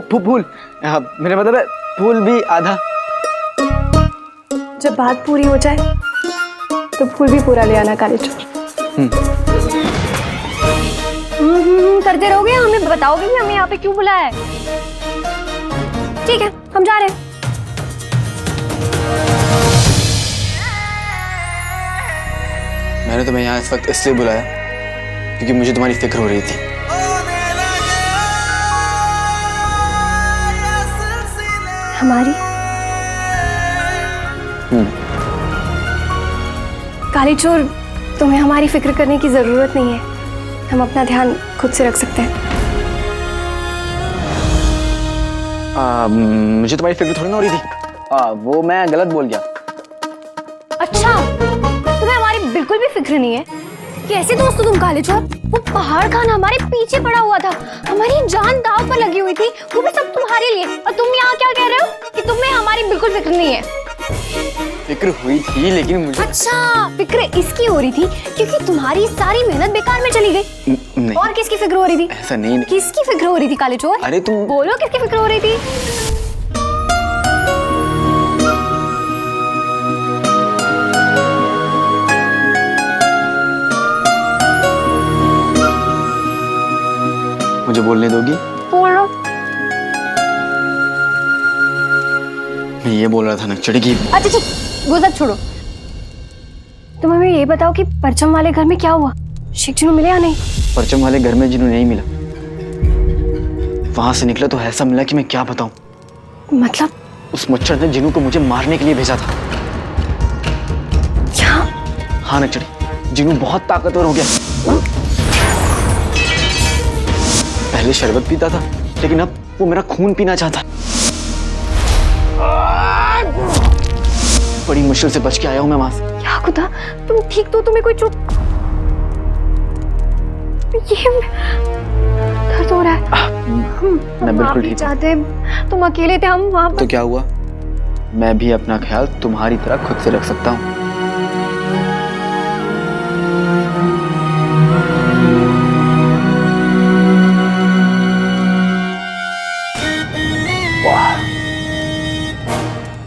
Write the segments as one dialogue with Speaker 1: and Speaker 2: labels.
Speaker 1: फूल मेरा मतलब है फूल भी आधा।
Speaker 2: जब बात पूरी हो जाए तो फूल भी पूरा ले आना काले चोर।
Speaker 3: करते रहोगे, हमें बताओगे भी हमें यहाँ पे क्यों बुलाया है? ठीक है, हम जा रहे हैं।
Speaker 1: मैंने तुम्हें यहाँ इस वक्त इसलिए बुलाया क्योंकि मुझे तुम्हारी फिक्र हो रही थी।
Speaker 2: हमारी? काली चोर, तुम्हें हमारी फिक्र करने की जरूरत नहीं है। हम अपना ध्यान खुद से रख सकते हैं।
Speaker 1: मुझे तुम्हारी फिक्र थोड़ी ना हो रही थी। वो मैं गलत बोल गया।
Speaker 3: अच्छा, तुम्हें हमारी बिल्कुल भी फिक्र नहीं है? कैसे दोस्त हो तुम काले चोर? वो पहाड़ खाना हमारे पीछे पड़ा हुआ था, हमारी जान दांव पर लगी हुई थी, वो भी सब तुम्हारे लिए। और तुम यहाँ क्या कह रहे हो कि तुम्हें हमारी बिल्कुल फिक्र नहीं है?
Speaker 1: फिक्र हुई थी लेकिन मुझे।
Speaker 3: अच्छा, फिक्र इसकी हो रही थी क्योंकि तुम्हारी सारी मेहनत बेकार में चली गई।
Speaker 1: नहीं।
Speaker 3: और किसकी फिक्र हो रही थी?
Speaker 1: ऐसा नहीं।
Speaker 3: किसकी फिक्र हो रही थी काले चोर?
Speaker 1: अरे तुम
Speaker 3: बोलो, किसकी फिक्र हो रही थी?
Speaker 1: मुझे बोलने दोगी?
Speaker 3: बोलो।
Speaker 1: मैं ये बोल रहा था नक्चड़ी की।
Speaker 3: अच्छा चुप, वो सब छोड़ो। तुम हमें ये बताओ कि परचम वाले घर में क्या हुआ? शिक्षण मिले या नहीं?
Speaker 1: परचम वाले घर में जिन्हों नहीं मिला, वहां से निकला तो ऐसा मिला कि मैं क्या बताऊं।
Speaker 3: मतलब?
Speaker 1: उस मच्छर ने जिन्नू को मुझे मारने के लिए भेजा था।
Speaker 3: क्या?
Speaker 1: हाँ नक्चड़ी, जिन्नू बहुत ताकतवर हो गया। पहले शरबत पीता था लेकिन अब वो मेरा खून पीना चाहता। बड़ी मुश्किल से बच के आया हूं मैं वहां से।
Speaker 3: क्या खुदा, तुम ठीक तो? तुम्हें कोई चुप? ये दर्द हो रहा है।
Speaker 1: मैं बिल्कुल ठीक
Speaker 3: चाहते, तुम अकेले थे, हम वहां
Speaker 1: तो क्या हुआ? मैं भी अपना ख्याल तुम्हारी तरह खुद से रख सकता हूँ।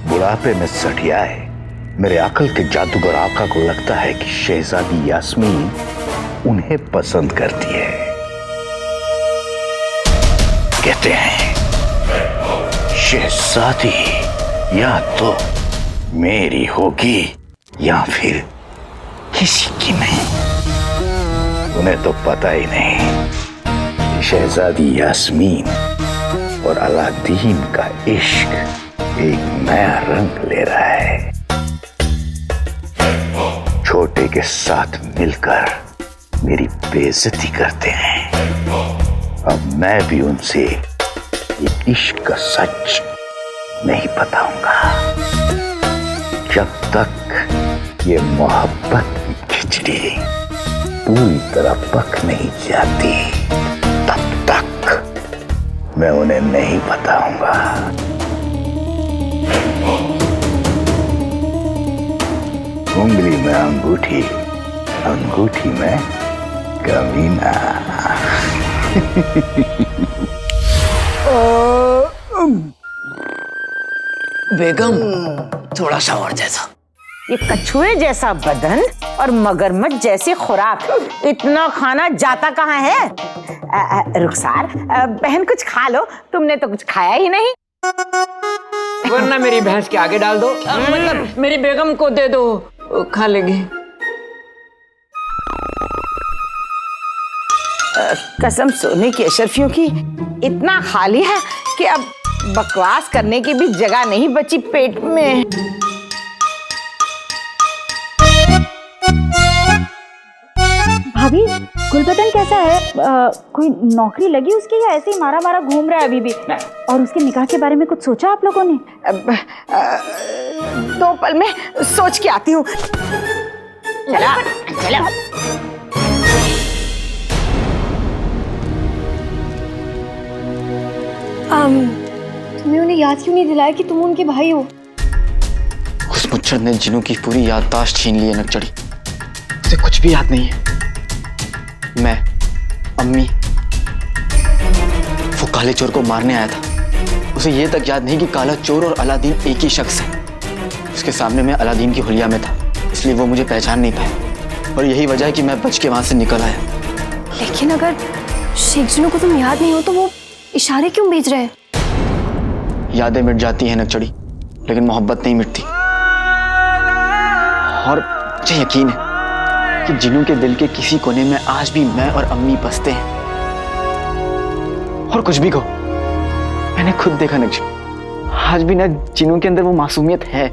Speaker 4: बुढ़ापे में सठिया है। मेरे अकल के जादूगर आका को लगता है कि शहजादी यास्मीन उन्हें पसंद करती है। कहते हैं शहजादी या तो मेरी होगी या फिर किसी की नहीं। उन्हें तो पता ही नहीं शहजादी यास्मीन और अलादीन का इश्क एक नया रंग ले रहा है। छोटे के साथ मिलकर मेरी बेइज्जती करते हैं। अब मैं भी उनसे ये इश्क का सच नहीं बताऊंगा। जब तक ये मोहब्बत की खिचड़ी पूरी तरह पक नहीं जाती, तब तक मैं उन्हें नहीं बताऊंगा। उंगली में अंगूठी, अंगूठी में कमीना।
Speaker 1: बेगम, थोड़ा सा और जैसा।
Speaker 5: ये कछुए जैसा बदन और मगरमच्छ जैसी खुराक, इतना खाना जाता कहाँ है? रुखसार, बहन कुछ खा लो, तुमने तो कुछ खाया ही नहीं।
Speaker 6: वरना मेरी भैंस के आगे डाल दो, मतलब मेरी बेगम को दे दो, खा लेगी।
Speaker 5: कसम सोने की अशरफियों की, इतना खाली है कि अब बकवास करने की भी जगह नहीं बची पेट में।
Speaker 7: भाभी, गुलबदन कैसा है? कोई नौकरी लगी उसकी या ऐसे ही मारा मारा घूम रहा है अभी भी? और उसके निकाह के बारे में कुछ सोचा आप लोगों ने?
Speaker 5: 2 पल में सोच के आती हूँ। चला चला।
Speaker 2: तुमने उन्हें याद क्यों नहीं दिलाया कि तुम उनके भाई हो?
Speaker 1: उस मच्छर ने जिन्नू की पूरी याददाश्त छीन ली है नक्चड़ी। उसे कुछ भी याद नहीं है। मैं, अम्मी, वो काले चोर को मारने आया था। उसे ये तक याद नहीं कि काला चोर और अलादीन एक ही शख्स है। उसके सामने मैं अलादीन की हुलिया में था, इसलिए वो मुझे पहचान नहीं पाया और यही वजह है कि मैं बच के वहां से निकल आया।
Speaker 2: लेकिन अगर शेख जिनू को तुम याद नहीं हो तो वो इशारे क्यों भेज रहे हैं?
Speaker 1: यादें मिट जाती हैं नकचड़ी, लेकिन मोहब्बत नहीं मिटती। और मुझे यकीन है कि जिनू के दिल के किसी कोने में आज भी मैं और अम्मी बसते हैं। और कुछ भी कहो, मैंने खुद देखा नकचड़ी, आज भी ना जिनू के अंदर वो मासूमियत है।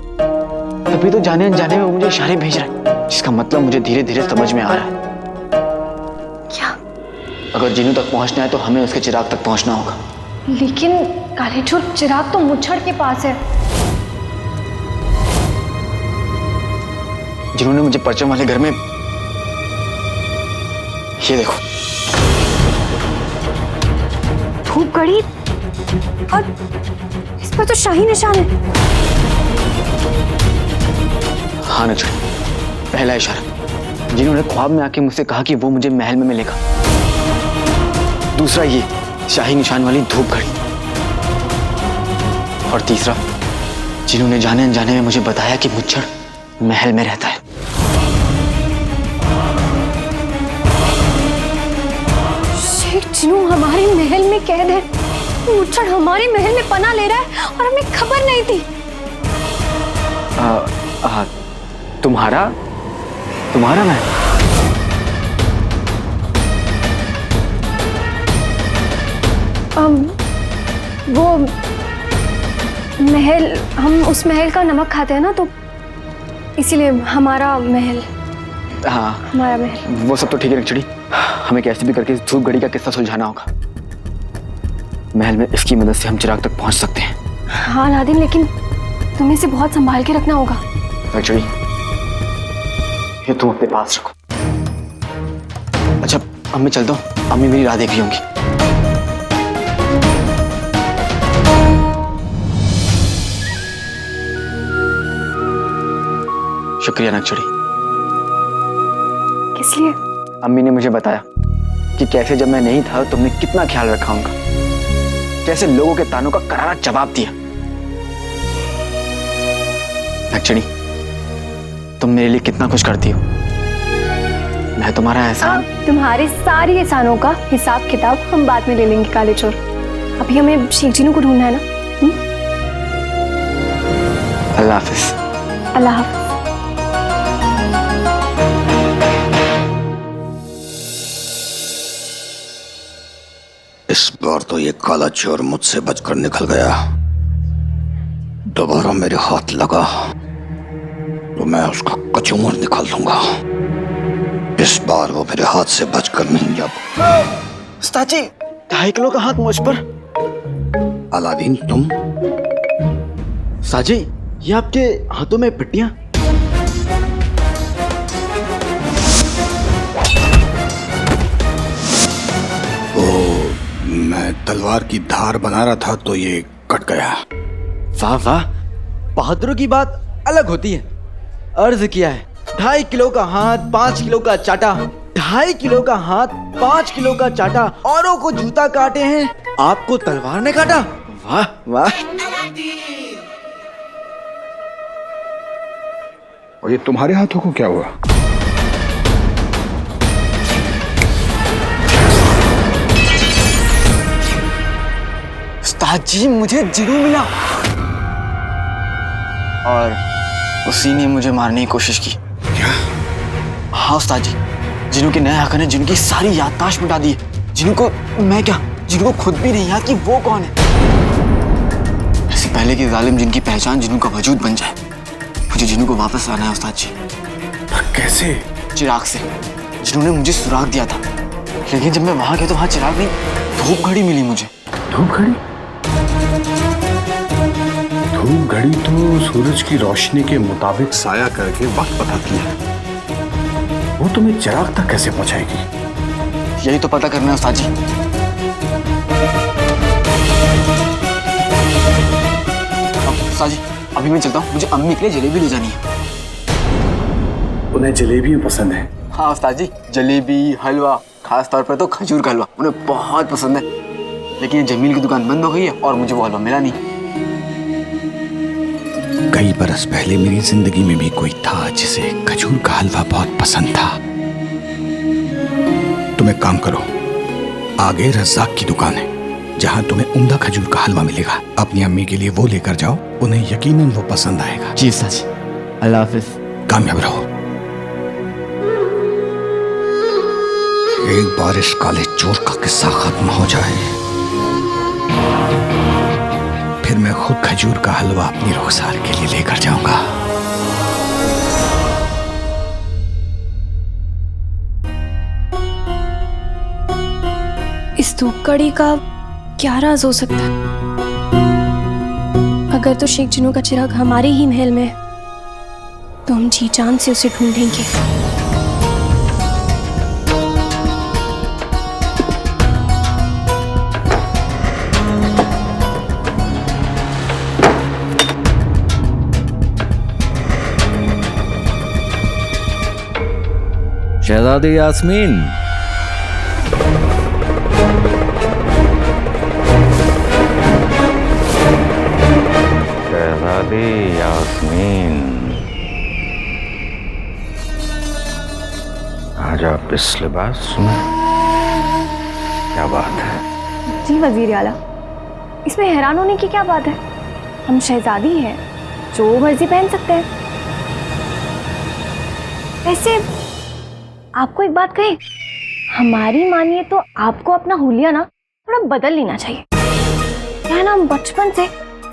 Speaker 1: तभी तो जाने अनजाने में वो मुझे इशारे भेज रहा है, जिसका मतलब मुझे धीरे धीरे समझ में आ रहा है।
Speaker 2: क्या?
Speaker 1: अगर जिनू तक पहुंचना है तो हमें उसके चिराग तक पहुंचना होगा।
Speaker 2: लेकिन काले चोर चिराग तो मुच्छड़ के पास है।
Speaker 1: जिन्होंने मुझे परचम वाले घर में, ये देखो,
Speaker 2: धूप घड़ी और इस पर तो शाही निशान है।
Speaker 1: हाँ नजर, पहला इशारा, जिन्होंने ख्वाब में आके मुझसे कहा कि वो मुझे महल में मिलेगा। दूसरा ये शाही निशान वाली धूप घड़ी। और तीसरा, जिन्होंने जाने अनजाने में मुझे बताया कि मुच्छड़ महल में रहता है।
Speaker 2: शेख जिनू हमारे महल में कैद है, मुच्छड़ हमारे महल में पनाह ले रहा है और हमें खबर नहीं थी।
Speaker 1: तुम्हारा महल?
Speaker 2: वो महल, हम उस महल का नमक खाते हैं ना, तो इसीलिए हमारा महल।
Speaker 1: हाँ,
Speaker 2: हमारा महल।
Speaker 1: वो सब तो ठीक है नकचड़ी, हमें कैसे भी करके इस धूप घड़ी का किस्सा सुलझाना होगा। महल में इसकी मदद से हम चिराग तक पहुंच सकते हैं।
Speaker 2: हाँ अलादीन, लेकिन तुम्हें इसे बहुत संभाल के रखना होगा।
Speaker 1: नकचड़ी, ये तुम अपने पास रखो। अच्छा अब मैं चलता हूँ, अम्मी मेरी राह देख रही होंगी। शुक्रिया नकचड़ी।
Speaker 2: किस लिए?
Speaker 1: अम्मी ने मुझे बताया कि कैसे जब मैं नहीं था तुमने कितना ख्याल रखा उनका, कैसे लोगों के तानों का करारा जवाब दिया। नकचड़ी, तुम मेरे लिए कितना कुछ करती हो। मैं तुम्हारा एहसान।
Speaker 2: तुम्हारे सारी एहसानों का हिसाब किताब हम बाद में ले लेंगे काले चोर। अभी हमें शेख जिनू को ढूंढना है ना।
Speaker 1: अल्लाह हाफिज।
Speaker 2: अल्लाह हाफिज।
Speaker 4: इस बार तो ये काला चोर मुझसे बचकर निकल गया। दोबारा मेरे हाथ लगा तो मैं उसका कचूमर निकाल दूंगा। इस बार वो मेरे हाथ से बचकर नहीं जाएगा।
Speaker 1: उस्ताद जी, 2.5 किलो का हाथ मुझ पर।
Speaker 4: अलादीन, तुम?
Speaker 1: उस्ताद जी, ये आपके हाथों में पट्टियां?
Speaker 4: मैं तलवार की धार बना रहा था तो ये कट गया।
Speaker 1: वाह वाह, बहादुरों की बात अलग होती है। अर्ज किया है 2.5 किलो का हाथ 5 किलो का चाटा, 2.5 किलो का हाथ 5 किलो का चाटा। औरों को जूता काटे हैं, आपको तलवार ने काटा। वाह वाह।
Speaker 4: और ये तुम्हारे हाथों को क्या हुआ?
Speaker 1: उस्ताद जी, मुझे जिनू मिला और उसी ने मुझे मारने की कोशिश की।
Speaker 4: क्या?
Speaker 1: हाँ उस्ताद जी, जिनू के नए आका ने जिनकी सारी याददाश्त मिटा दी है। जिनू को मैं क्या, जिनू को खुद भी नहीं याद कि वो कौन है। इससे पहले कि जालिम जिनकी पहचान जिनू का वजूद बन जाए, मुझे जिनू को वापस लाना है उस्ताद जी।
Speaker 4: कैसे?
Speaker 1: चिराग से। जिनू ने मुझे सुराग दिया था, लेकिन जब मैं वहां गया तो वहां चिराग नहीं, धूप घड़ी मिली मुझे।
Speaker 4: धूप घड़ी? धूप घड़ी तो सूरज की रोशनी के मुताबिक साया करके वक्त बताती है। वो तुम्हें चिराग तक कैसे पहुंचाएगी?
Speaker 1: यही तो पता करना है उस्ताद जी। उस्ताद जी, अभी मैं चलता हूँ, मुझे अम्मी के लिए जलेबी ले जानी है।
Speaker 4: उन्हें जलेबी पसंद है?
Speaker 1: हाँ उस्ताद जी, जलेबी, हलवा, खास तौर पर तो खजूर का हलवा उन्हें बहुत पसंद है। लेकिन ये जमील की दुकान बंद हो गई है और मुझे वो हलवा मिला नहीं।
Speaker 8: कई बरस पहले मेरी जिंदगी में भी कोई था जिसे खजूर का हलवा बहुत पसंद था। तुम एक काम करो, आगे रज़ाक की दुकान है जहां तुम्हें उम्दा खजूर का हलवा मिलेगा। अपनी अम्मी के लिए वो लेकर जाओ, उन्हें यकीनन वो पसंद आएगा।
Speaker 1: जी सच। अल्लाह हाफिज।
Speaker 8: कामयाब रहो। एक बार इस काले चोर का किस्सा खत्म हो जाए, फिर मैं खुद खजूर का हलवा अपनी रुखसार के लिए लेकर जाऊंगा।
Speaker 2: इस धूप कड़ी का क्या राज हो सकता है? अगर तो शेख जिनू का चिराग हमारे ही महल में है, तो हम जी जान से उसे ढूंढेंगे।
Speaker 9: शहजादी यास्मीन,
Speaker 4: शहजादी यास्मीन, आज आप इस लिबास में, क्या बात है?
Speaker 3: जी वजीर आला, इसमें हैरान होने की क्या बात है? हम शहजादी हैं, जो मर्जी पहन सकते हैं। वैसे आपको एक बात कहें, हमारी मानिए तो आपको अपना हुलिया ना थोड़ा बदल लेना चाहिए। क्या है ना, हम बचपन से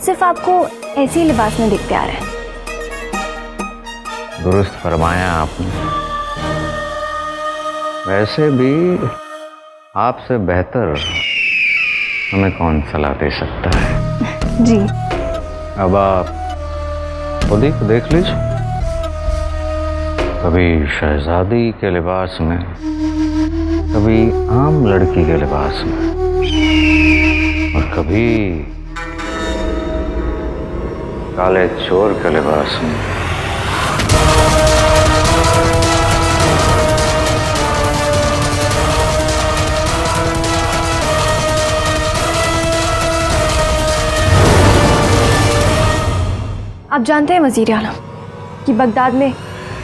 Speaker 3: सिर्फ आपको ऐसे ही लिबास में देखते आ रहे हैं।
Speaker 4: दुरुस्त फरमाया आपने। वैसे भी आपसे बेहतर हमें कौन सलाह दे सकता है?
Speaker 3: जी।
Speaker 4: अब आप खुद ही को देख लीजिए, कभी शहजादी के लिबास में, कभी आम लड़की के लिबास में, और कभी काले चोर के लिबास में।
Speaker 3: आप जानते हैं वजीर आला कि बगदाद में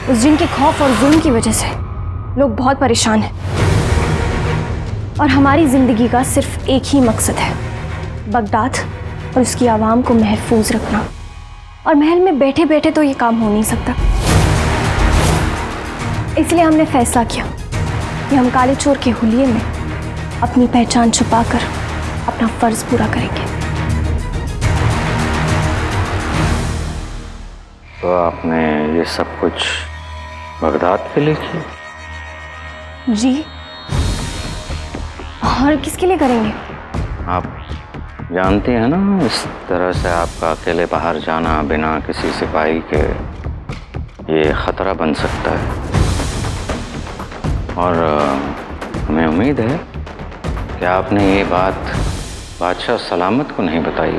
Speaker 3: उस जिन के खौफ और जुल्म की वजह से लोग बहुत परेशान हैं, और हमारी जिंदगी का सिर्फ एक ही मकसद है, बगदाद और उसकी आवाम को महफूज रखना। और महल में बैठे बैठे तो ये काम हो नहीं सकता, इसलिए हमने फैसला किया कि हम काले चोर के हुलिये में अपनी पहचान छुपाकर अपना फर्ज पूरा करेंगे।
Speaker 4: तो आपने ये सब कुछ बगदाद के लिए किया?
Speaker 3: जी, और किसके लिए करेंगे?
Speaker 4: आप जानती हैं ना, इस तरह से आपका अकेले बाहर जाना बिना किसी सिपाही के, ये खतरा बन सकता है। और हमें उम्मीद है कि आपने ये बात बादशाह सलामत को नहीं बताई।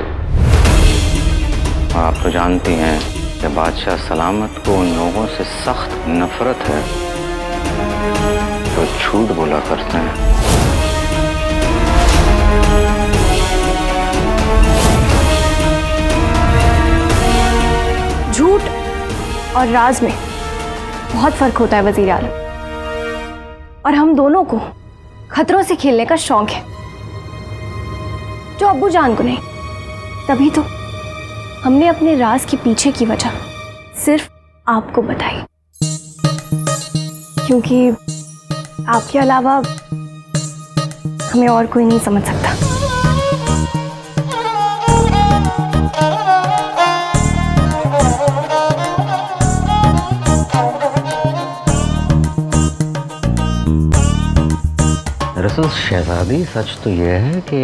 Speaker 4: और आप तो जानती हैं कि बादशाह सलामत को उन लोगों से सख्त नफरत है जो झूठ बोला करते हैं।
Speaker 3: झूठ और राज में बहुत फर्क होता है वजीर आला, और हम दोनों को खतरों से खेलने का शौक है, जो अब्बू जान को नहीं। तभी तो हमने अपने राज के पीछे की वजह सिर्फ आपको बताई, क्योंकि आपके अलावा हमें और कोई नहीं समझ सकता।
Speaker 4: दरअसल शहजादी, सच तो यह है कि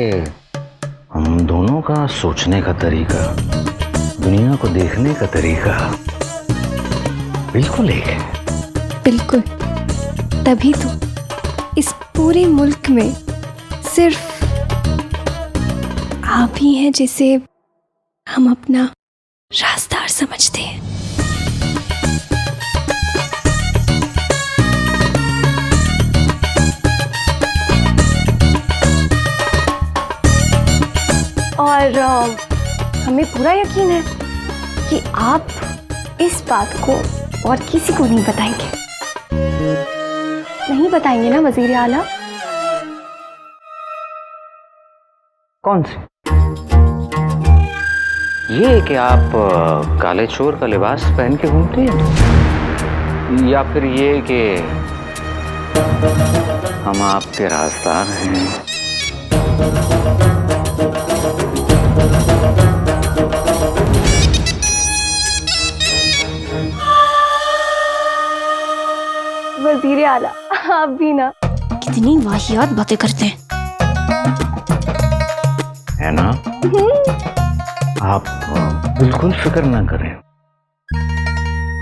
Speaker 4: हम दोनों का सोचने का तरीका, दुनिया को देखने का तरीका बिल्कुल एक है।
Speaker 2: बिल्कुल, तभी तो इस पूरे मुल्क में सिर्फ आप ही हैं जिसे हम अपना राजदार समझते हैं। पर हमें पूरा यकीन है कि आप इस बात को और किसी को नहीं बताएंगे। नहीं बताएंगे ना वजीर आला?
Speaker 6: कौन सी? ये कि आप काले चोर का लिबास पहन के घूमती हैं, या फिर ये कि हम आपके राजदार हैं?
Speaker 2: वजीर आला आप भी ना कितनी वाहियात बातें करते हैं,
Speaker 4: है ना? आप बिल्कुल फिक्र ना करें,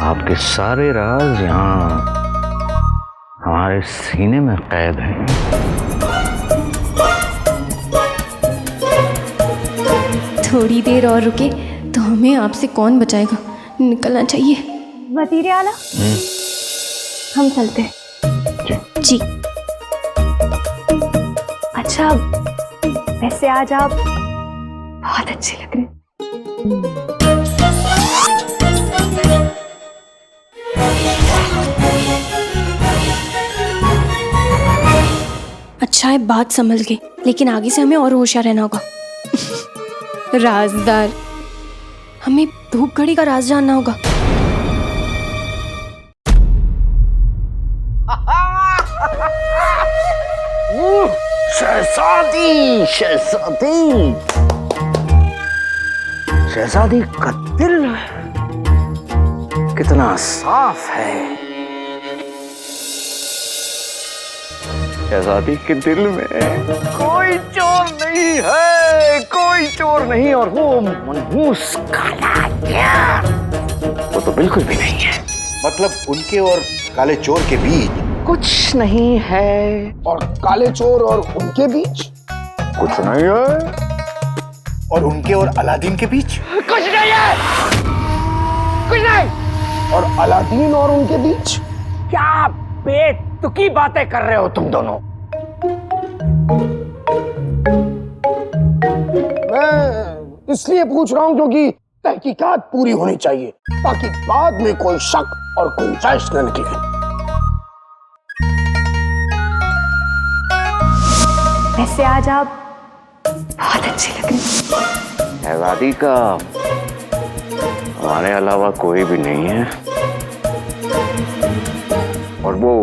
Speaker 4: आपके सारे राज यहाँ हमारे सीने में कैद हैं।
Speaker 2: थोड़ी देर और रुके तो हमें आपसे कौन बचाएगा, निकलना चाहिए। वजीर आला हम चलते हैं। जी। अच्छा वैसे आज आप बहुत अच्छे लग रहे हैं। अच्छा है बात संभल गई, लेकिन आगे से हमें और होशियार रहना होगा। राजदार, हमें धूप घड़ी का राज जानना होगा।
Speaker 4: शहजादी, शहजादी, शहजादी का दिल कितना साफ है। शहजादी के दिल में कोई चोर नहीं है, कोई चोर नहीं। और वो मनहूस काला क्या, वो तो बिल्कुल भी नहीं है।
Speaker 10: मतलब उनके और काले चोर के बीच
Speaker 4: कुछ नहीं है।
Speaker 10: और काले चोर और उनके बीच
Speaker 4: कुछ नहीं है।
Speaker 10: और उनके और अलादीन के बीच
Speaker 4: कुछ नहीं है। कुछ नहीं।
Speaker 10: और अलादीन और उनके बीच
Speaker 4: क्या बेतुकी बातें कर रहे हो तुम दोनों?
Speaker 10: मैं इसलिए पूछ रहा हूं क्योंकि तहकीकात पूरी होनी चाहिए, ताकि बाद में कोई शक और गुंजाइश न निकले।
Speaker 2: वैसे आज आप बहुत अच्छे लग रहे हैं।
Speaker 4: शहजादी का हमारे अलावा कोई भी नहीं है, और वो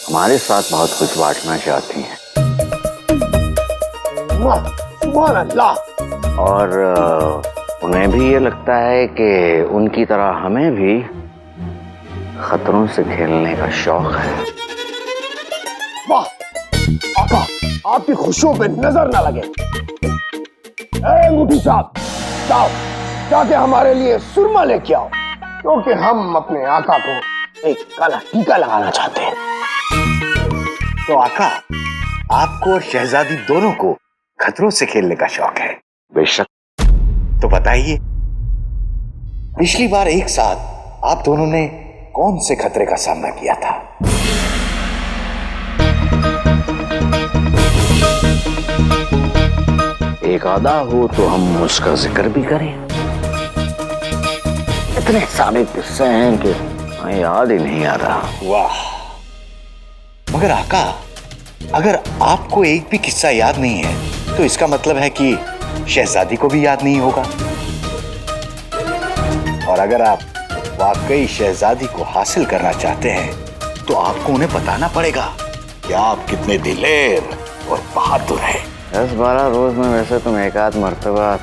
Speaker 4: हमारे साथ बहुत कुछ बांटना चाहती हैं।
Speaker 10: वाह, सुभान अल्लाह।
Speaker 4: और उन्हें भी ये लगता है कि उनकी तरह हमें भी खतरों से खेलने का शौक है।
Speaker 10: वाह आका, आपकी खुशियों पे नजर ना लगे। अंगूठी साहब, जाओ जाके हमारे लिए सुरमा लेके आओ, क्योंकि हम अपने आका को एक काला टीका लगाना चाहते हैं।
Speaker 4: तो आका, आपको और शहजादी दोनों को खतरों से खेलने का शौक है? बेशक। तो बताइए, पिछली बार एक साथ आप दोनों ने कौन से खतरे का सामना किया था? एक आधा हो तो हम उसका जिक्र भी करें। इतने सारे किस्से हैं कि याद ही नहीं आ रहा।
Speaker 10: वाह,
Speaker 4: मगर आका, अगर आपको एक भी किस्सा याद नहीं है तो इसका मतलब है कि शहजादी को भी याद नहीं होगा। और अगर आप वाकई शहजादी को हासिल करना चाहते हैं तो आपको उन्हें बताना पड़ेगा कि आप कितने दिलेर और बहादुर हैं। 10-12 रोज में वैसे तुम एक आध मर्तबा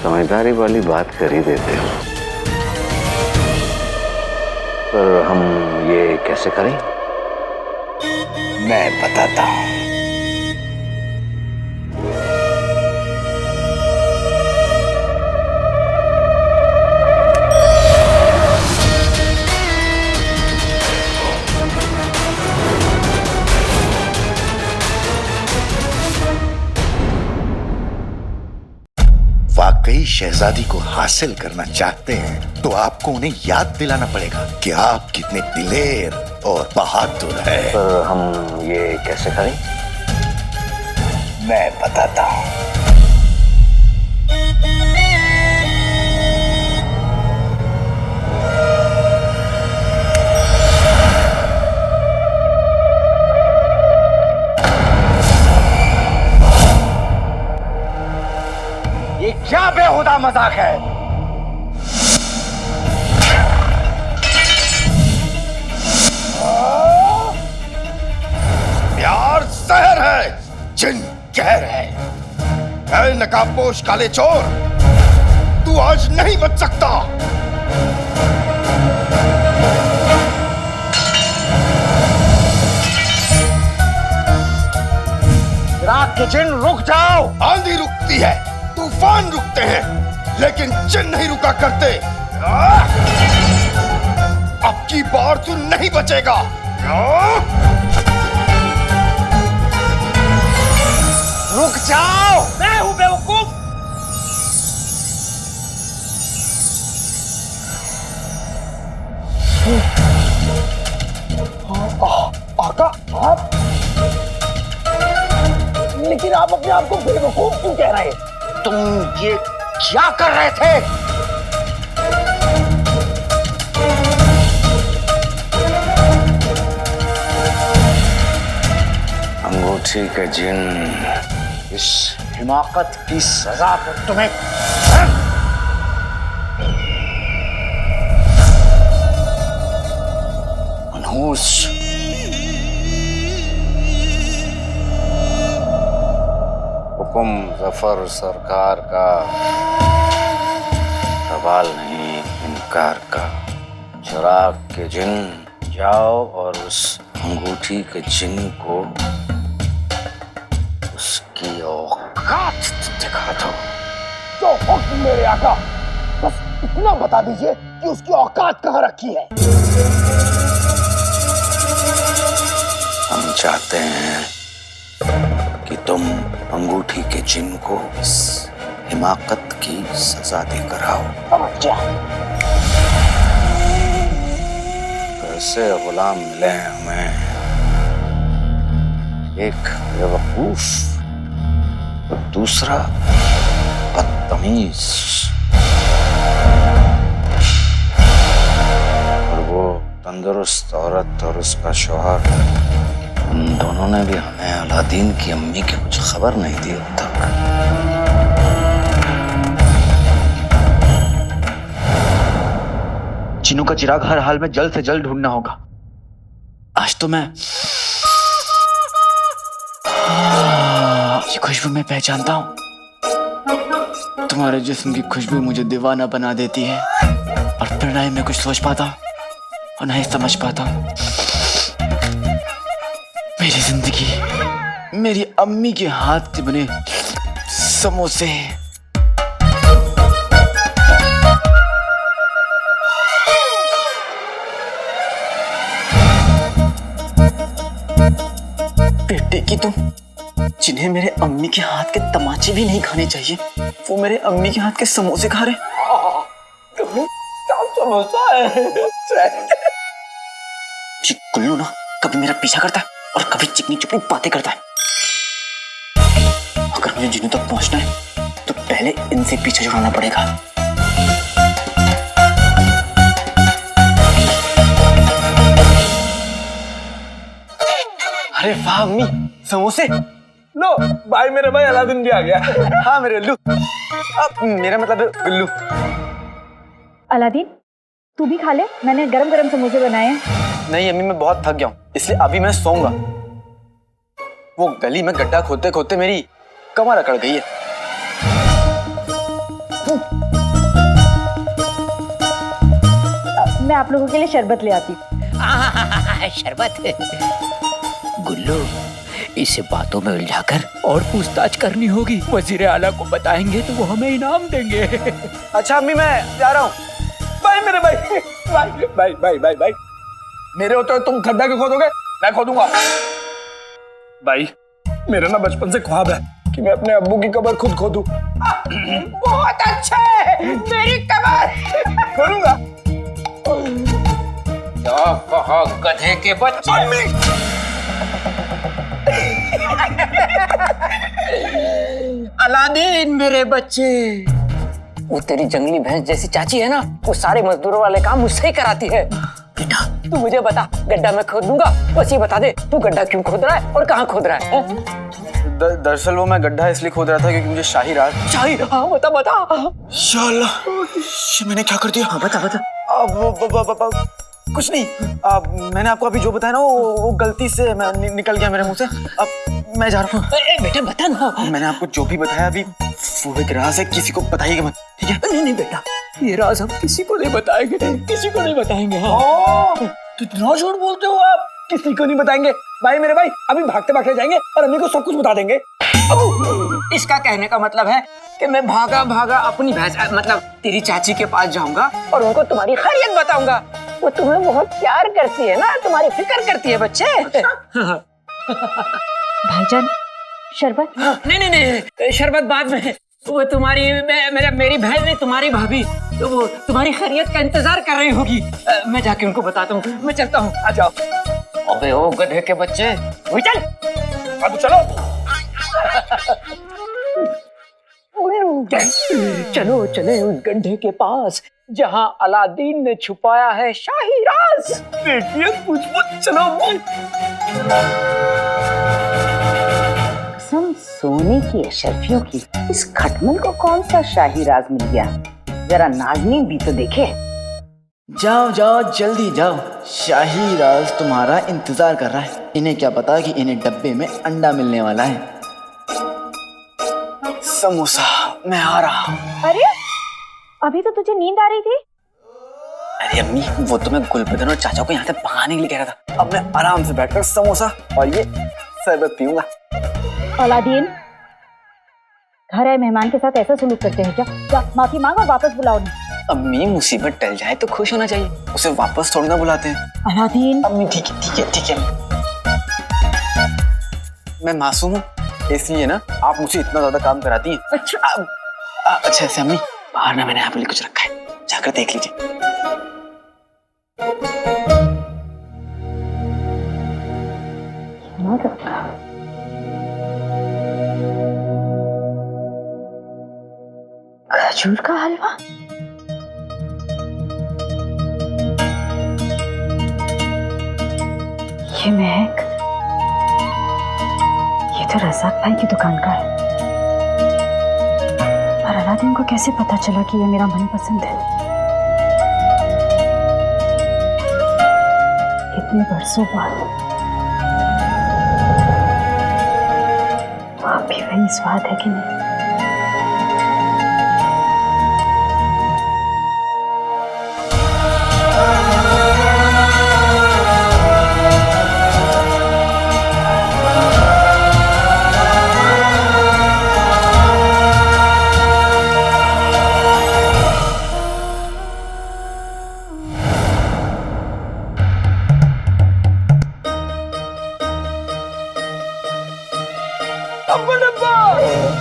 Speaker 4: समझदारी वाली बात कर ही देते हो, पर हम ये कैसे करें? मैं बताता हूं। वाकई शहजादी को हासिल करना चाहते हैं तो आपको उन्हें याद दिलाना पड़ेगा कि आप कितने दिलेर और बहादुर हैं। पर हम ये कैसे करें? मैं बताता हूं।
Speaker 10: का मजाक है। प्यार जहर है, जिन कहर है। ऐ नकाबपोश काले चोर, तू आज नहीं बच सकता। रात के जिन रुक जाओ। आंधी रुकती है, तूफान रुकते हैं, लेकिन जिन नहीं रुका करते। अब की बार तू नहीं बचेगा। रुक जाओ। मैं हूं बेवकूफ। आका, आप, लेकिन आप अपने आप को बेवकूफ क्यों कह रहे हैं? तुम ये क्या कर रहे थे?
Speaker 4: अंगूठी के जिन, इस हिमाकत की सजा को तुम्हें मनहूस। हुकुम जफर सरकार का, सवाल नहीं इनकार का। चिराग के जिन, जाओ और उस अंगूठी के जिन को उसकी औकात दिखा दो।
Speaker 10: जो हुक्म मेरे आका, बस इतना बता दीजिए कि उसकी औकात कहाँ रखी है।
Speaker 4: हम चाहते हैं कि तुम अंगूठी के जिन को इस हिमाकत की सजा देकर आओ।
Speaker 10: समझ गया।
Speaker 4: कैसे गुलाम मिले हमें, एक बेवकूफ और दूसरा बदतमीज। और वो तंदुरुस्त औरत और उसका शौहर, उन दोनों ने भी हमें अलादीन की अम्मी की कुछ खबर नहीं दी अब तक।
Speaker 1: चिन्नू का चिराग हर हाल में जल्द से जल्द ढूंढना होगा। आज तो मैं ये खुशबू मैं पहचानता हूँ। तुम्हारे जिस्म की खुशबू मुझे दीवाना बना देती है, और फिर ना ही मैं कुछ सोच पाता और ना ही समझ पाता। मेरी जिंदगी मेरी अम्मी के हाथ से बने समोसे। बेटे की तुम, जिन्हें मेरे अम्मी के हाथ के तमाचे भी नहीं खाने चाहिए, वो मेरे अम्मी के हाथ के समोसे खा रहे।
Speaker 6: समोसा है।
Speaker 1: जी गुल्लू ना कभी मेरा पीछा करता है और कभी चिकनी चुपड़ी बातें करता है। अगर मुझे जिन्नू तक पहुंचना है तो पहले इनसे पीछे छुड़ाना पड़ेगा। अरे वाह अम्मी, समोसे।
Speaker 6: लो भाई, मेरा भाई अलादीन भी आ गया।
Speaker 1: हाँ मेरे उल्लू, अब मेरा मतलब गुल्लू।
Speaker 7: अलादीन, तू भी खा ले, मैंने गरम गरम समोसे बनाए हैं।
Speaker 1: नहीं अम्मी, मैं बहुत थक गया हूँ, इसलिए अभी मैं सोऊंगा। वो गली में गड्ढा खोदते खोदते मेरी कमर अकड़ गई है।
Speaker 7: मैं आप लोगों के लिए शरबत ले आती हूँ।
Speaker 6: शरबत। गुल्लू, इसे बातों में उलझाकर और पूछताछ करनी होगी। वजीर आला को बताएंगे तो वो हमें इनाम देंगे।
Speaker 1: अच्छा अम्मी, मैं जा रहा हूँ।
Speaker 10: भाई मेरे भाई, भाई भाई भाई भाई भाई, मेरे होते तुम खड्डा क्यों खोदोगे? मैं खोदूंगा। भाई मेरा ना बचपन से ख्वाब है कि मैं अपने अब्बू की कब्र खुद खोदूं। बहुत अच्छा है, मेरी कब्र खोदूंगा।
Speaker 6: तो कहो गधे के बच्चे। अलादीन मेरे बच्चे, वो तेरी जंगली भैंस जैसी चाची है ना, वो सारे मजदूरों वाले काम मुझसे ही कराती है। बेटा तू मुझे बता, गड्ढा मैं खोद दूंगा, बस ये बता दे तू गड्ढा क्यों खोद रहा है और कहाँ खोद रहा है?
Speaker 1: दरअसल वो मैं गड्ढा इसलिए खोद रहा था क्योंकि मुझे शाही राज।
Speaker 6: शाही, हाँ बता बता।
Speaker 1: या अल्लाह, ये मैंने क्या कर दिया?
Speaker 6: हाँ बता बता।
Speaker 1: कुछ नहीं, मैंने आपको अभी जो बताया ना वो गलती से निकल गया मेरे मुंह से। अब मैं जा रहा हूँ।
Speaker 6: बेटा बता ना।
Speaker 1: मैंने आपको जो भी बताया अभी वो एक राज है, किसी को बताइएगा मत, ठीक है?
Speaker 6: नहीं नहीं बेटा, ये राज हम किसी को नहीं बताएंगे, किसी को नहीं बताएंगे। हाँ
Speaker 10: कितना झूठ बोलते हो आप, किसी को नहीं बताएंगे? भाई मेरे भाई अभी भागते भागते जाएंगे और अम्मी को सब कुछ बता देंगे।
Speaker 6: इसका कहने का मतलब है कि मैं भागा भागा अपनी भैंस मतलब तेरी चाची के पास जाऊंगा और उनको तुम्हारी खैरियत बताऊंगा। वो तुम्हें बहुत प्यार करती है ना, तुम्हारी फिक्र करती है बच्चे।
Speaker 7: भाईजान शरबत?
Speaker 6: नहीं नहीं नहीं, शरबत बाद में। वो तुम्हारी मेरी बहन नहीं, तुम्हारी भाभी, तो वो तुम्हारी खैरियत का इंतजार कर रही होगी। मैं जाके उनको बताता हूँ, मैं चलता हूँ।
Speaker 10: आ जाओ।
Speaker 6: अबे ओ गधे के बच्चे, वही चल।
Speaker 10: अब चलो।
Speaker 6: चलो चले उस गड्ढे के पास जहाँ अलादीन ने छुपाया है शाही राज।
Speaker 10: देखिए कुछ चलो।
Speaker 5: कसम सोने की अशरफियों की, इस खटमल को कौन सा शाही राज मिल गया? जरा नाज़नीन भी तो देखे।
Speaker 1: जाओ जाओ जल्दी जाओ, शाही राज तुम्हारा इंतजार कर रहा है। इन्हें क्या पता कि इन्हें डब्बे में अंडा मिलने वाला है। समोसा, मैं आ रहा हूँ।
Speaker 7: अरे अभी तो तुझे नींद आ रही थी।
Speaker 1: अरे अम्मी, वो तो मैं गुलबदन और चाचा को यहाँ से भगाने के लिए कह रहा था। अब मैं आराम से बैठकर समोसा और ये शरबत पीऊंगा।
Speaker 7: अलादीन, घर आए मेहमान के साथ ऐसा सलूक करते हैं क्या? जा माफी मांग और वापस बुलाओ उन्हें।
Speaker 1: अम्मी, मुसीबत टल जाए तो खुश होना चाहिए, उसे वापस थोड़ी ना बुलाते हैं।
Speaker 7: अलादीन।
Speaker 1: अम्मी ठीक है ठीक है ठीक है। मैं मासूम हूँ इसलिए ना आप मुझे इतना ज्यादा काम कराती हैं। अच्छा ऐसे अम्मी, बाहर ना मैंने आपके लिए कुछ रखा है, जाकर देख लीजिए।
Speaker 7: खजूर का हलवा? ये महक, ये तो रज़ाक भाई की दुकान का है। पर अलादीन को कैसे पता चला कि ये मेरा मनपसंद है? इतने बरसों बाद आप भी वही स्वाद है कि नहीं?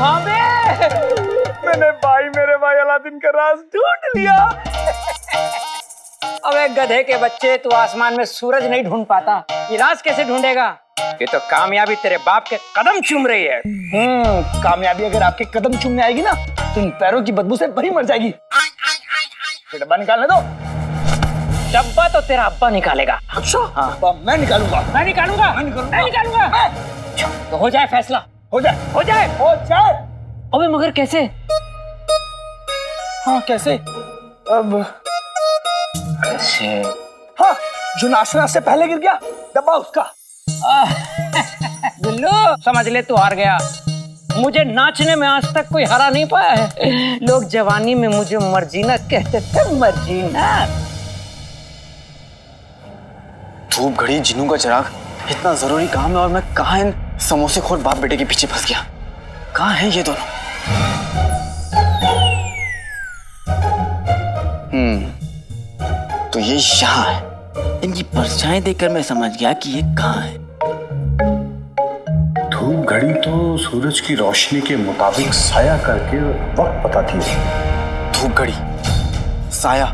Speaker 10: हाँ मैंने भाई मेरे भाई अलादीन का राज ढूंढ लिया।
Speaker 6: अबे गधे के बच्चे, तू आसमान में सूरज नहीं ढूंढ पाता, ये राज कैसे ढूंढेगा? ये तो कामयाबी तेरे बाप के कदम चूम रही है।
Speaker 10: कामयाबी अगर आपके कदम चूमने आएगी ना, तुम पैरों की बदबू से भरी मर जाएगी। डब्बा निकालने दो।
Speaker 6: डब्बा तो तेरा अब्बा निकालेगा।
Speaker 10: अच्छा
Speaker 6: हाँ।
Speaker 10: तो मैं निकालूंगा।
Speaker 6: मैं निकालूंगा। तो हो जाए फैसला।
Speaker 10: हो जाए।
Speaker 6: अबे मगर कैसे?
Speaker 10: हाँ कैसे? अब
Speaker 6: कैसे?
Speaker 10: हाँ, जो नाचना से पहले गिर गया डब्बा उसका।
Speaker 6: गुल्लू, समझ ले तू हार गया। मुझे नाचने में आज तक कोई हरा नहीं पाया है। लोग जवानी में मुझे मर्जीना कहते थे, मर्जीना।
Speaker 1: धूप घड़ी जिन्नू का चिराग, इतना जरूरी काम है और मैं कहाँ इन समोसे खोर बाप बेटे के पीछे फंस गया। कहाँ हैं ये दोनों? तो ये यहाँ है। इनकी परछाएं देखकर मैं समझ गया कि ये कहाँ है।
Speaker 11: धूप घड़ी तो सूरज की रोशनी के मुताबिक साया करके वक्त बताती है।
Speaker 1: धूप घड़ी, साया,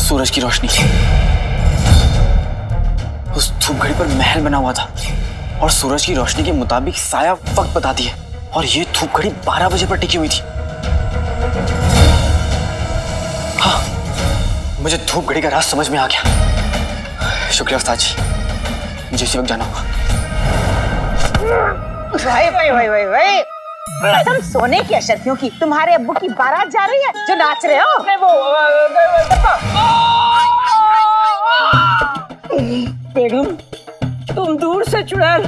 Speaker 1: सूरज की रोशनी। उस धूप घड़ी पर महल बना हुआ था और सूरज की रोशनी के मुताबिक साया वक्त बताती है, और ये धूप घड़ी 12 बजे पर टिकी हुई थी। हाँ, मुझे धूप घड़ी का राज समझ में आ गया। शुक्रिया उस्ताद जी, मुझे इसी वक्त जाना होगा।
Speaker 5: भाई भाई भाई भाई भाई कसम सोने की अशर्फियों की, तुम्हारे अब्बू की बारात जा रही है जो नाच रहे हो।
Speaker 6: बेगम, तुम दूर से चुड़ैल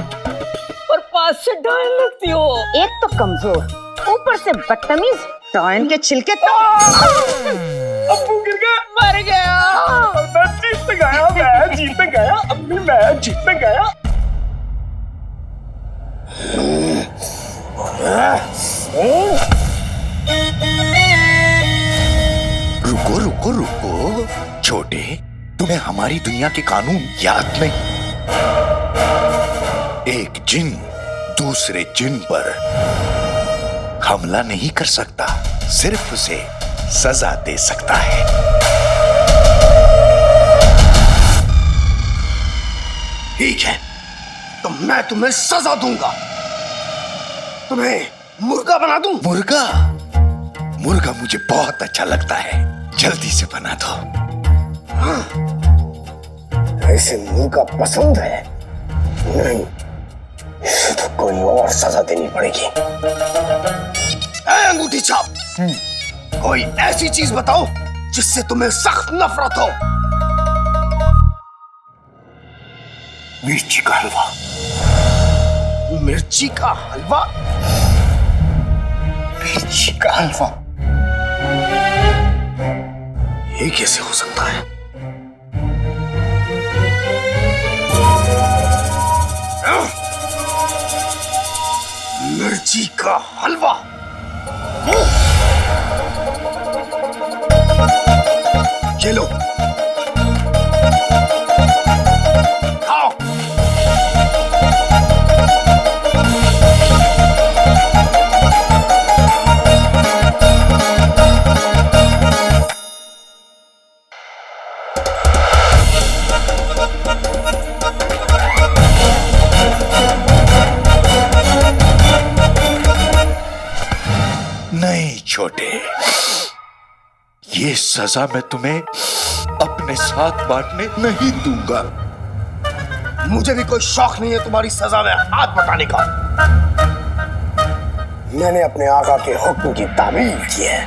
Speaker 6: और पास से डायन लगती हो।
Speaker 5: एक तो कमजोर, ऊपर से बदतमीज, डायन के छिलके तो।
Speaker 10: अब्बू गिर गया,
Speaker 6: मर गया।
Speaker 10: मैं जीत गया, मैं जीत गया, अम्मी मैं जीत गया।
Speaker 4: रुको रुको रुको छोटे, तुम्हें हमारी दुनिया के कानून याद नहीं? एक जिन दूसरे जिन पर हमला नहीं कर सकता, सिर्फ उसे सजा दे सकता है।
Speaker 8: ठीक है, तो मैं तुम्हें सजा दूंगा। तुम्हें मुर्गा बना दूं।
Speaker 4: मुर्गा? मुर्गा मुझे बहुत अच्छा लगता है, जल्दी से बना दो।
Speaker 8: हाँ, ऐसे मुर्गा पसंद है? नहीं, इसे तो कोई और सजा देनी पड़ेगी। अंगूठी छाप, कोई ऐसी चीज बताओ जिससे तुम्हें सख्त नफरत हो। मिर्ची का हलवा। मिर्ची का हलवा? मिर्ची का हलवा, ये कैसे हो सकता है? मिर्ची का हलवा? ये लो, खाओ।
Speaker 4: नहीं छोटे, ये सजा मैं तुम्हें अपने साथ बांटने नहीं दूंगा।
Speaker 8: मुझे भी कोई शौक नहीं है तुम्हारी सजा में हाथ बटाने का। मैंने अपने आका के हुक्म की तामील की है,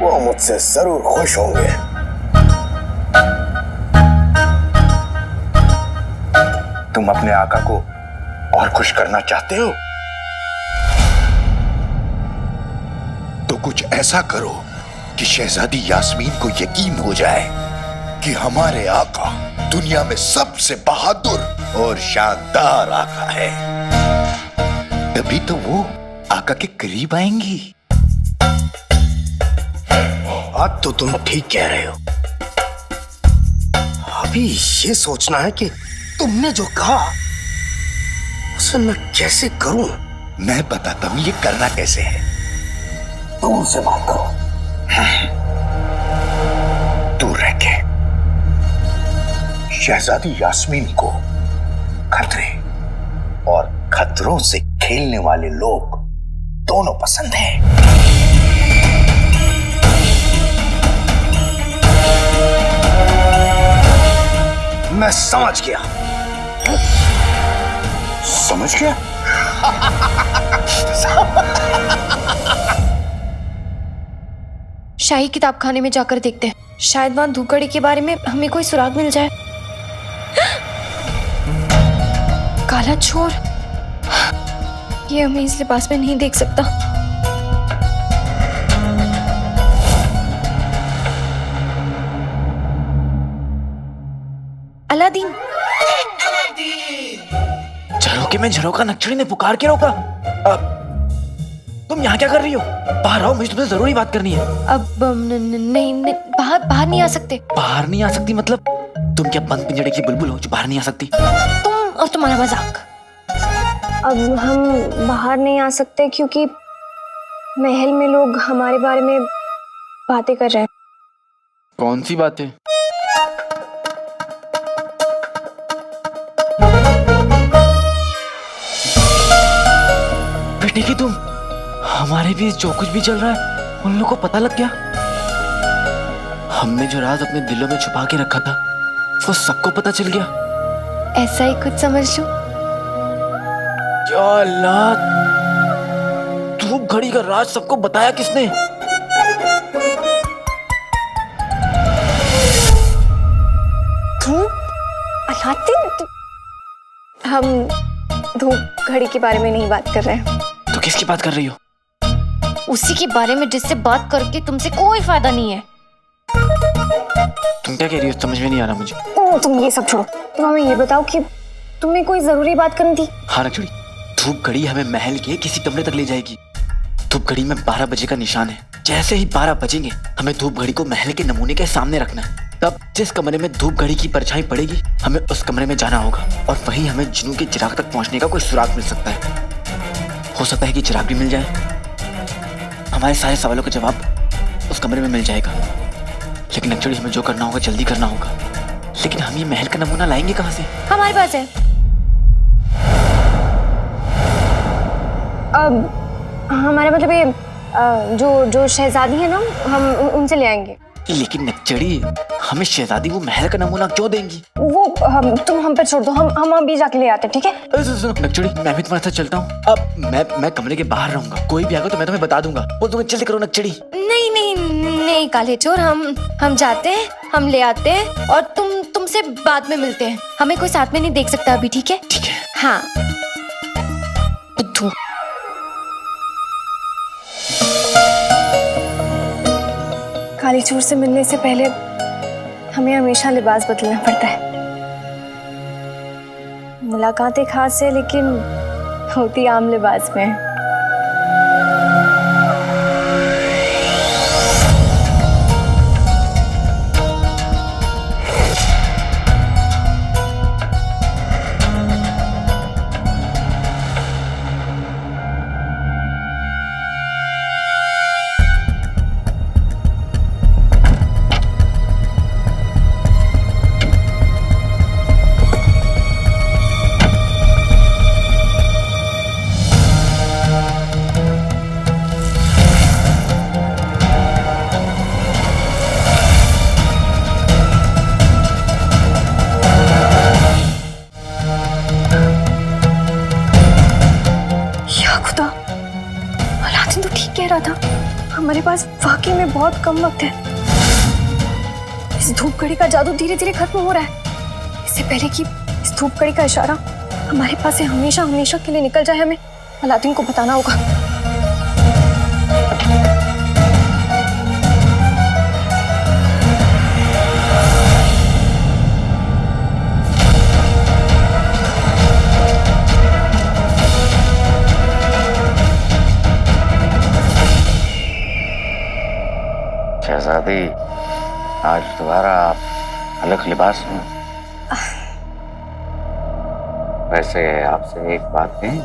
Speaker 8: वो मुझसे जरूर खुश होंगे।
Speaker 4: तुम अपने आका को और खुश करना चाहते हो तो कुछ ऐसा करो कि शहजादी यास्मीन को यकीन हो जाए कि हमारे आका दुनिया में सबसे बहादुर और शानदार आका है। तभी तो वो आका के करीब आएंगी।
Speaker 8: बात तो तुम ठीक कह रहे हो। अभी ये सोचना है कि तुमने जो कहा उसे मैं कैसे करूं।
Speaker 4: मैं बताता हूं ये करना कैसे है।
Speaker 8: दूर से बात करो।
Speaker 4: दूर रह के शहजादी यास्मीन को खतरे और खतरों से खेलने वाले लोग दोनों पसंद हैं।
Speaker 8: मैं समझ गया। समझ गया?
Speaker 2: शाही किताब खाने में जाकर देखते हैं, शायद वहां धूकड़ी के बारे में हमें कोई सुराग मिल जाए। काला चोर, ये हमें इस लिबास में नहीं देख सकता। अलादीन।
Speaker 1: झरोके में झरोका नक्शड़ी ने पुकार के रोका। तुम यहाँ क्या कर रही हो? बाहर आओ, मुझे तुमसे जरूरी बात करनी है।
Speaker 2: अब नहीं, बाहर नहीं आ सकते।
Speaker 1: बाहर नहीं आ सकती मतलब? तुम क्या बंद पिंजड़े की बुलबुल हो जो बाहर नहीं आ सकती?
Speaker 2: तुम और तुम्हारा मजाक।
Speaker 3: अब हम बाहर नहीं आ सकते क्योंकि महल में लोग हमारे बारे में बातें कर रहे हैं।
Speaker 1: कौन सी बातें? बेटे की तुम, हमारे बीच जो कुछ भी चल रहा है उन लोगों को पता लग गया। हमने जो राज अपने दिलों में छुपा के रखा था वो सबको पता चल गया।
Speaker 2: ऐसा ही कुछ समझ लो।
Speaker 1: क्या अल्लाह, धूप घड़ी का राज सबको बताया किसने?
Speaker 3: धूप अलादीन, हम धूप घड़ी के बारे में नहीं बात कर रहे हैं।
Speaker 1: तो किसकी बात कर रही हो?
Speaker 2: उसी के बारे में जिससे बात करके तुमसे कोई फायदा नहीं है।
Speaker 1: तुम क्या कह रही हो? समझ में नहीं आ रहा मुझे।
Speaker 3: तुम ये सब छोड़ो, तुम हमें ये बताओ कि तुम्हें कोई जरूरी बात करनी थी।
Speaker 1: हाँ नक्चड़ी, धूप घड़ी हमें महल के किसी कमरे तक ले जाएगी। धूप घड़ी में 12 बजे का निशान है। जैसे ही 12 बजेंगे हमें धूप घड़ी को महल के नमूने के सामने रखना है। तब जिस कमरे में धूप घड़ी की परछाई पड़ेगी हमें उस कमरे में जाना होगा और वहीं हमें जिन्नू के चिराग तक पहुंचने का कोई सुराग मिल सकता है। हो सकता है कि चिराग भी मिल जाए। हमारे सारे सवालों का जवाब उस कमरे में मिल जाएगा। लेकिन एक्चुअली हमें जो करना होगा जल्दी करना होगा। लेकिन हम ये महल का नमूना लाएंगे कहाँ से?
Speaker 3: हमारे पास है। हमारे मतलब ये जो शहजादी है ना, हम उनसे ले आएंगे।
Speaker 1: लेकिन नक्चड़ी, हमें शहजादी वो महल का नमूना क्यों देंगी?
Speaker 3: वो तुम हम पे छोड़ दो, हम अभी जाके ले आते, ठीक है?
Speaker 1: सुनो नक्चड़ी, मैं भी तुम्हारे साथ चलता हूँ। अब मैं कमरे के बाहर रहूंगा। कोई भी आएगा तो मैं तुम्हें बता दूंगा। वो तुम्हें जल्दी करो नक्चड़ी।
Speaker 2: नहीं नहीं नहीं काले चोर, हम जाते हैं, हम ले आते हैं और तुमसे बाद में मिलते हैं। हमें कोई साथ में नहीं देख सकता अभी, ठीक है?
Speaker 1: ठीक है।
Speaker 2: हाँ बुद्धू।
Speaker 3: काली चोर से मिलने से पहले हमें हमेशा लिबास बदलना पड़ता है। मुलाकातें खास है लेकिन होती आम लिबास में। हमारे पास वाकई में बहुत कम वक्त है। इस धूप घड़ी का जादू धीरे धीरे खत्म हो रहा है। इससे पहले कि इस धूप घड़ी का इशारा हमारे पास से हमेशा हमेशा के लिए निकल जाए, हमें अलादीन को बताना होगा।
Speaker 4: शहजादी, आज दोबारा आप अलग लिबास में। वैसे आपसे एक बात कहें?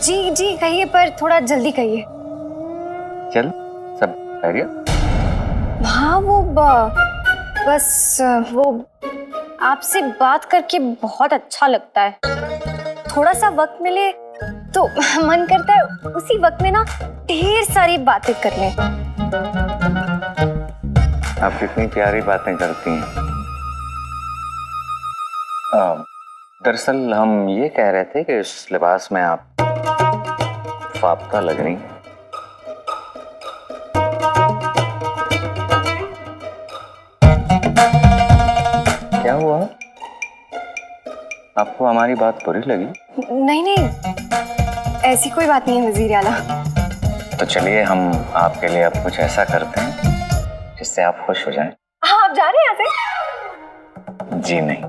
Speaker 3: जी जी कहिए, पर थोड़ा जल्दी कहिए।
Speaker 4: चल, सब खैरियत?
Speaker 3: हाँ बस वो आपसे बात करके बहुत अच्छा लगता है। थोड़ा सा वक्त मिले तो मन करता है उसी वक्त में ना ढेर सारी बातें कर लें।
Speaker 4: आप कितनी प्यारी बातें करती हैं। दरअसल हम ये कह रहे थे कि इस लिबास में आप फाख्ता लग रही। क्या हुआ? आपको हमारी बात बुरी लगी?
Speaker 3: नहीं, ऐसी कोई बात नहीं है वजीर आला।
Speaker 4: तो चलिए हम आपके लिए अब कुछ ऐसा करते हैं जिससे आप खुश हो जाएं।
Speaker 3: हाँ, आप जा रहे हैं यहाँ से?
Speaker 4: जी नहीं।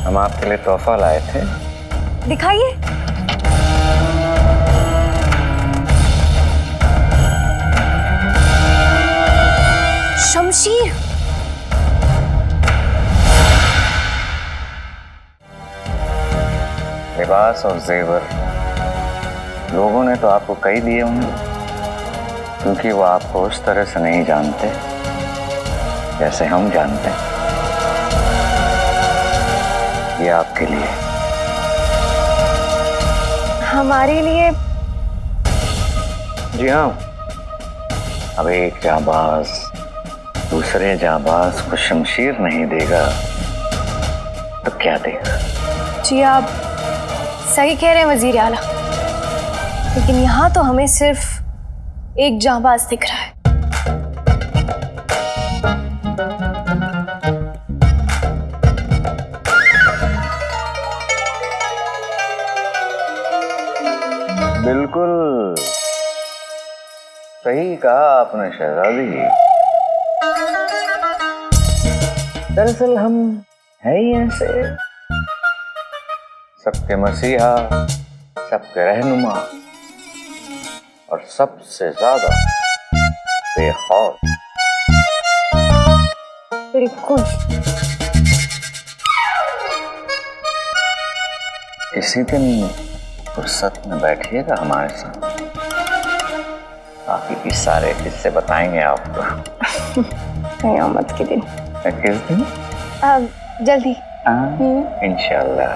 Speaker 4: हम आपके लिए तोहफा लाए थे।
Speaker 3: दिखाइए। शमशीर।
Speaker 4: लिबास और जेवर लोगों ने तो आपको कई दिए होंगे, क्योंकि वो आपको उस तरह से नहीं जानते जैसे हम जानते हैं। ये आपके लिए।
Speaker 3: हमारे लिए?
Speaker 4: जी हाँ। अब एक जाबाज दूसरे जाबाज को शमशीर नहीं देगा तो क्या देगा?
Speaker 3: जी आप सही कह रहे हैं वजीर आला, लेकिन यहाँ तो हमें सिर्फ एक जांबाज दिख रहा है।
Speaker 4: बिल्कुल सही कहा आपने शहजादी। दरअसल हम है ही ऐसे, सबके मसीहा, सबके रहनुमा और सबसे ज्यादा बेखौफ।
Speaker 3: बिल्कुल।
Speaker 4: किसी दिन फुर्सत में बैठिएगा हमारे साथ, बाकी के सारे किस्से बताएंगे आपको।
Speaker 3: कयामत के दिन।
Speaker 4: किस दिन?
Speaker 3: जल्दी।
Speaker 4: इंशाल्लाह।